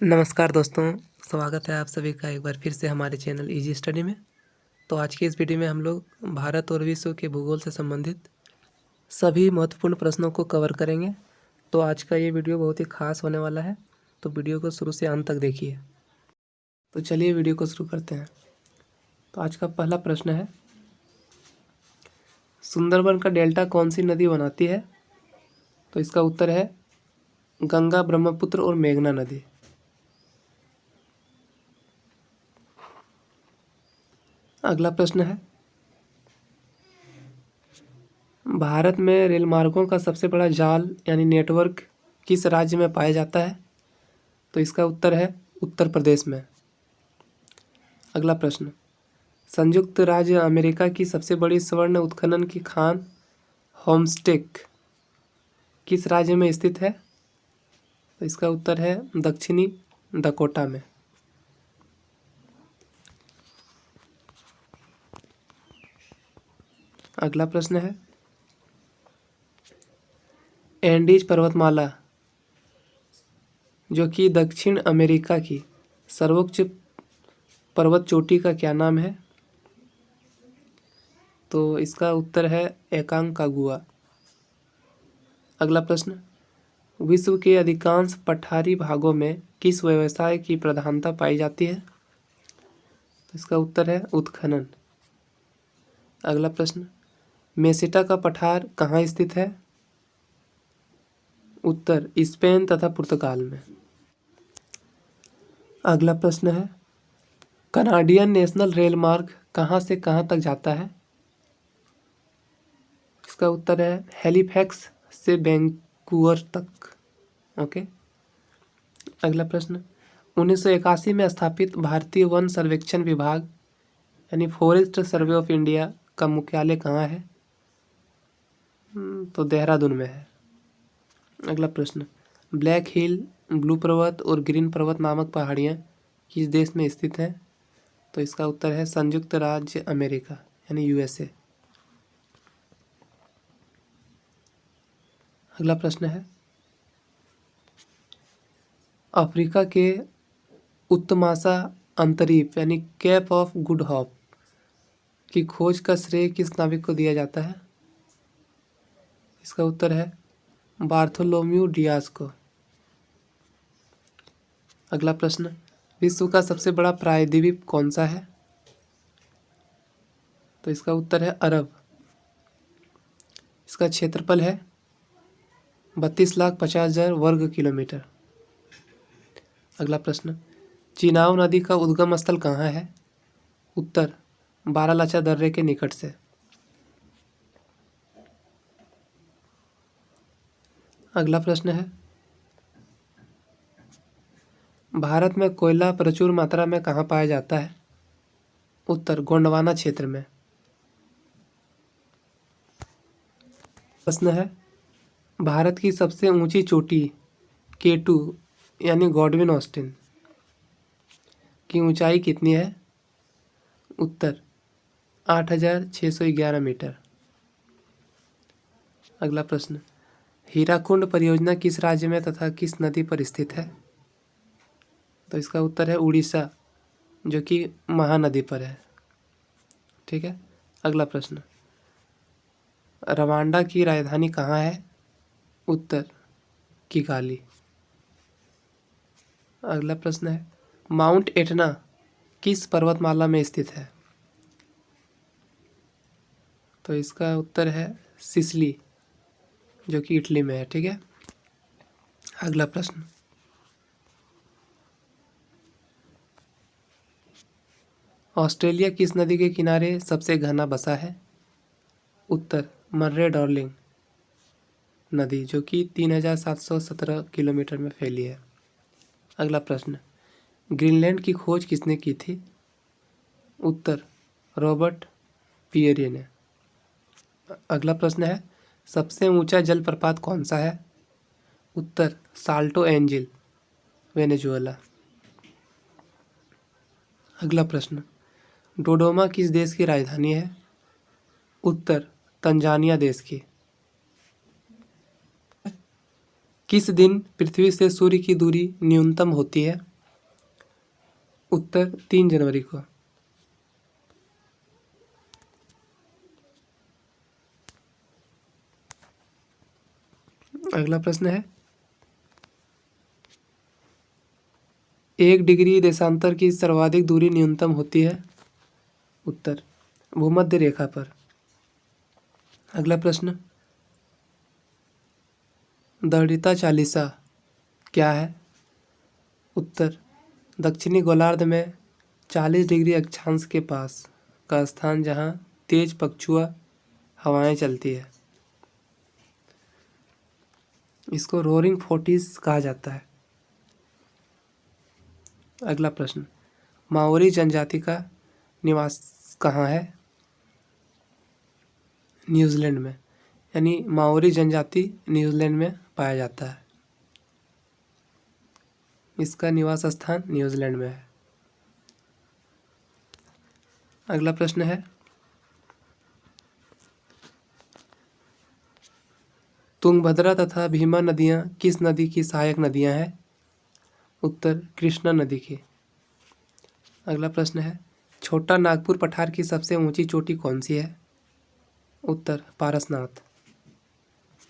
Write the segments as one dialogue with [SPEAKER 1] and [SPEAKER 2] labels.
[SPEAKER 1] नमस्कार दोस्तों, स्वागत है आप सभी का एक बार फिर से हमारे चैनल इजी स्टडी में। तो आज की इस वीडियो में हम लोग भारत और विश्व के भूगोल से संबंधित सभी महत्वपूर्ण प्रश्नों को कवर करेंगे। तो आज का ये वीडियो बहुत ही खास होने वाला है, तो वीडियो को शुरू से अंत तक देखिए। तो चलिए वीडियो को शुरू करते हैं। तो आज का पहला प्रश्न है, सुंदरबन का डेल्टा कौन सी नदी बनाती है? तो इसका उत्तर है गंगा, ब्रह्मपुत्र और मेघना नदी। अगला प्रश्न है, भारत में रेल मार्गों का सबसे बड़ा जाल यानी नेटवर्क किस राज्य में पाया जाता है? तो इसका उत्तर है उत्तर प्रदेश में। अगला प्रश्न, संयुक्त राज्य अमेरिका की सबसे बड़ी स्वर्ण उत्खनन की खान होमस्टेक किस राज्य में स्थित है? तो इसका उत्तर है दक्षिणी डकोटा में। अगला प्रश्न है, एंडीज पर्वतमाला जो कि दक्षिण अमेरिका की सर्वोच्च पर्वत चोटी का क्या नाम है? तो इसका उत्तर है एकांकागुआ। अगला प्रश्न, विश्व के अधिकांश पठारी भागों में किस व्यवसाय की प्रधानता पाई जाती है? तो इसका उत्तर है उत्खनन। अगला प्रश्न, मेसिटा का पठार कहाँ स्थित है? उत्तर स्पेन तथा पुर्तगाल में। अगला प्रश्न है, कनाडियन नेशनल रेल मार्ग कहाँ से कहाँ तक जाता है? इसका उत्तर है हैलिफैक्स से वैंकूवर तक। ओके। अगला प्रश्न, 1981 में स्थापित भारतीय वन सर्वेक्षण विभाग यानी फॉरेस्ट सर्वे ऑफ इंडिया का मुख्यालय कहाँ है? तो देहरादून में है। अगला प्रश्न, ब्लैक हिल, ब्लू पर्वत और ग्रीन पर्वत नामक पहाड़ियाँ किस देश में स्थित हैं? तो इसका उत्तर है संयुक्त राज्य अमेरिका यानी यूएसए। अगला प्रश्न है, अफ्रीका के उत्तमासा अंतरीप यानी कैप ऑफ गुड होप की खोज का श्रेय किस नाविक को दिया जाता है? इसका उत्तर है बार्थोलोम्यू डियाज को। अगला प्रश्न, विश्व का सबसे बड़ा प्रायद्वीप कौन सा है? तो इसका उत्तर है अरब। इसका क्षेत्रफल है 32,50,000 वर्ग किलोमीटर। अगला प्रश्न, चिनाब नदी का उद्गम स्थल कहाँ है? उत्तर बारालाचा दर्रे के निकट से। अगला प्रश्न है, भारत में कोयला प्रचुर मात्रा में कहाँ पाया जाता है? उत्तर गोंडवाना क्षेत्र में। प्रश्न है, भारत की सबसे ऊंची चोटी K2 यानी गॉडविन ऑस्टिन की ऊंचाई कितनी है? उत्तर 8,611 मीटर। अगला प्रश्न, हीराकुंड परियोजना किस राज्य में तथा किस नदी पर स्थित है? तो इसका उत्तर है उड़ीसा जो कि महानदी पर है। ठीक है। अगला प्रश्न, रवांडा की राजधानी कहाँ है? उत्तर किगाली। अगला प्रश्न है, माउंट एटना किस पर्वतमाला में स्थित है? तो इसका उत्तर है सिसली जो कि इटली में है। ठीक है। अगला प्रश्न, ऑस्ट्रेलिया किस नदी के किनारे सबसे घना बसा है? उत्तर मर्रे डार्लिंग नदी जो कि 3,717 किलोमीटर में फैली है। अगला प्रश्न, ग्रीनलैंड की खोज किसने की थी? उत्तर रॉबर्ट पियरे ने। अगला प्रश्न है, सबसे ऊंचा जलप्रपात कौन सा है? उत्तर साल्टो एंजिल वेनेजुएला। अगला प्रश्न, डोडोमा किस देश की राजधानी है? उत्तर तंजानिया देश की। किस दिन पृथ्वी से सूर्य की दूरी न्यूनतम होती है? उत्तर 3 जनवरी को। अगला प्रश्न है, 1 डिग्री देशांतर की सर्वाधिक दूरी न्यूनतम होती है? उत्तर भूमध्य रेखा पर। अगला प्रश्न, दृढ़ता चालीसा क्या है? उत्तर दक्षिणी गोलार्ध में 40 डिग्री अक्षांश के पास का स्थान जहां तेज पछुआ हवाएं चलती है। इसको रोरिंग फोर्टीज कहा जाता है। अगला प्रश्न, माओरी जनजाति का निवास कहाँ है? न्यूजीलैंड में, यानी माओरी जनजाति न्यूजीलैंड में पाया जाता है। इसका निवास स्थान न्यूजीलैंड में है। अगला प्रश्न है, तुंगभद्रा तथा भीमा नदियाँ किस नदी की सहायक नदियाँ हैं? उत्तर कृष्णा नदी की। अगला प्रश्न है, छोटा नागपुर पठार की सबसे ऊंची चोटी कौन सी है? उत्तर पारसनाथ।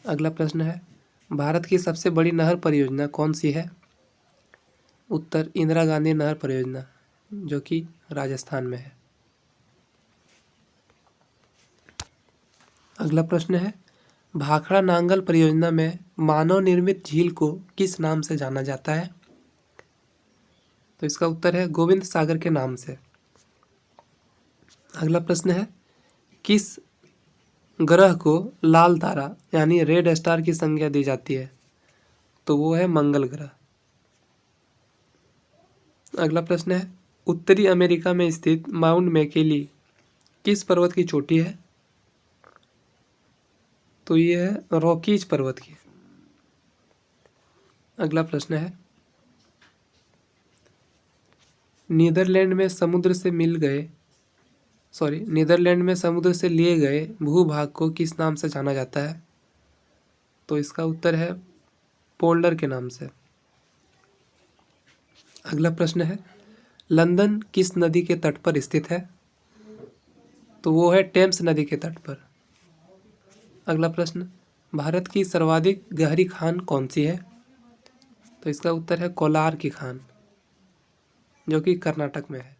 [SPEAKER 1] अगला प्रश्न है, भारत की सबसे बड़ी नहर परियोजना कौन सी है? उत्तर इंदिरा गांधी नहर परियोजना, जो कि राजस्थान में है। अगला प्रश्न है, भाखड़ा नांगल परियोजना में मानव निर्मित झील को किस नाम से जाना जाता है? तो इसका उत्तर है गोविंद सागर के नाम से। अगला प्रश्न है, किस ग्रह को लाल तारा यानी रेड स्टार की संज्ञा दी जाती है? तो वो है मंगल ग्रह। अगला प्रश्न है, उत्तरी अमेरिका में स्थित माउंट मैकेली किस पर्वत की चोटी है? तो ये है रॉकीज पर्वत की। अगला प्रश्न है, नीदरलैंड में समुद्र से लिए गए भूभाग को किस नाम से जाना जाता है? तो इसका उत्तर है पोल्डर के नाम से। अगला प्रश्न है, लंदन किस नदी के तट पर स्थित है? तो वो है टेम्स नदी के तट पर। अगला प्रश्न, भारत की सर्वाधिक गहरी खान कौन सी है? तो इसका उत्तर है कोलार की खान, जो कि कर्नाटक में है।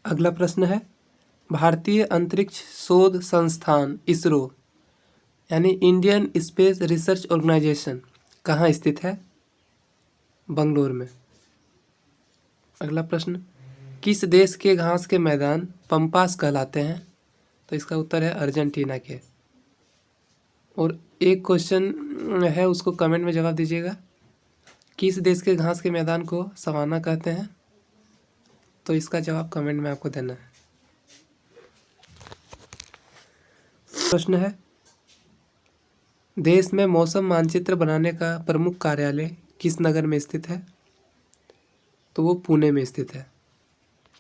[SPEAKER 1] अगला प्रश्न है, भारतीय अंतरिक्ष शोध संस्थान इसरो यानी इंडियन स्पेस रिसर्च ऑर्गेनाइजेशन कहाँ स्थित है? बंगलोर में। अगला प्रश्न, किस देश के घास के मैदान पंपास कहलाते हैं? तो इसका उत्तर है अर्जेंटीना के। और एक क्वेश्चन है, उसको कमेंट में जवाब दीजिएगा, किस देश के घास के मैदान को सवाना कहते हैं? तो इसका जवाब कमेंट में आपको देना है। प्रश्न है, देश में मौसम मानचित्र बनाने का प्रमुख कार्यालय किस नगर में स्थित है? तो वो पुणे में स्थित है।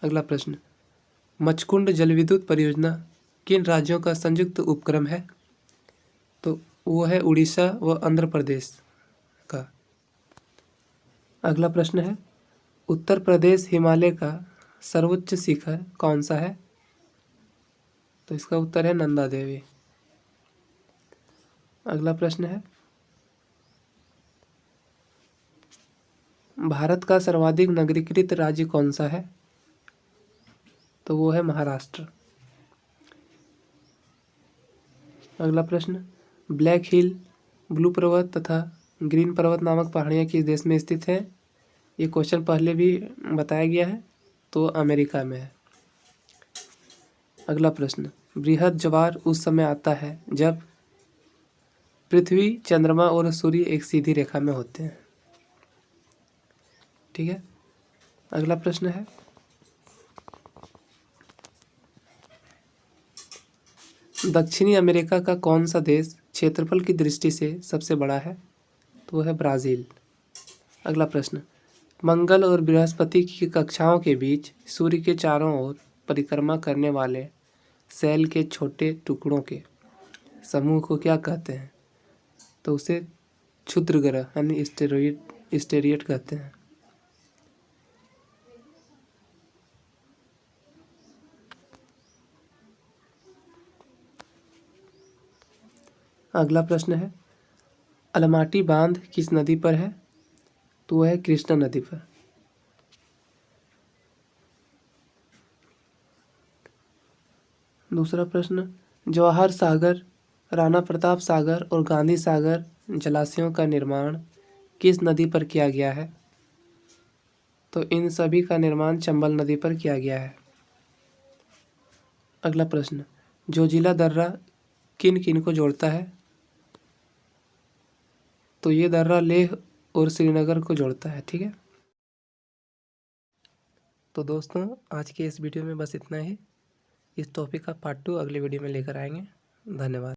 [SPEAKER 1] अगला प्रश्न, मचकुंड जलविद्युत परियोजना किन राज्यों का संयुक्त उपक्रम है? तो वो है उड़ीसा व आंध्र प्रदेश का। अगला प्रश्न है, उत्तर प्रदेश हिमालय का सर्वोच्च शिखर कौन सा है? तो इसका उत्तर है नंदा देवी। अगला प्रश्न है, भारत का सर्वाधिक नगरीकृत राज्य कौन सा है? तो वो है महाराष्ट्र। अगला प्रश्न, ब्लैक हिल, ब्लू पर्वत तथा ग्रीन पर्वत नामक पहाड़ियाँ किस देश में स्थित हैं? ये क्वेश्चन पहले भी बताया गया है, तो अमेरिका में है। अगला प्रश्न, बृहद ज्वार उस समय आता है जब पृथ्वी, चंद्रमा और सूर्य एक सीधी रेखा में होते हैं। ठीक है। अगला प्रश्न है, दक्षिणी अमेरिका का कौन सा देश क्षेत्रफल की दृष्टि से सबसे बड़ा है? तो वह है ब्राज़ील। अगला प्रश्न, मंगल और बृहस्पति की कक्षाओं के बीच सूर्य के चारों ओर परिक्रमा करने वाले सेल के छोटे टुकड़ों के समूह को क्या कहते हैं? तो उसे क्षुद्र ग्रह यानी स्टेरॉइड कहते हैं। अगला प्रश्न है, अलमाटी बांध किस नदी पर है? तो वह है कृष्णा नदी पर। दूसरा प्रश्न, जवाहर सागर, राणा प्रताप सागर और गांधी सागर जलाशयों का निर्माण किस नदी पर किया गया है? तो इन सभी का निर्माण चंबल नदी पर किया गया है। अगला प्रश्न, जोजिला दर्रा किन किन को जोड़ता है? तो ये दर्रा लेह और श्रीनगर को जोड़ता है। ठीक है, तो दोस्तों आज के इस वीडियो में बस इतना ही। इस टॉपिक का पार्ट 2 अगले वीडियो में लेकर आएंगे। धन्यवाद।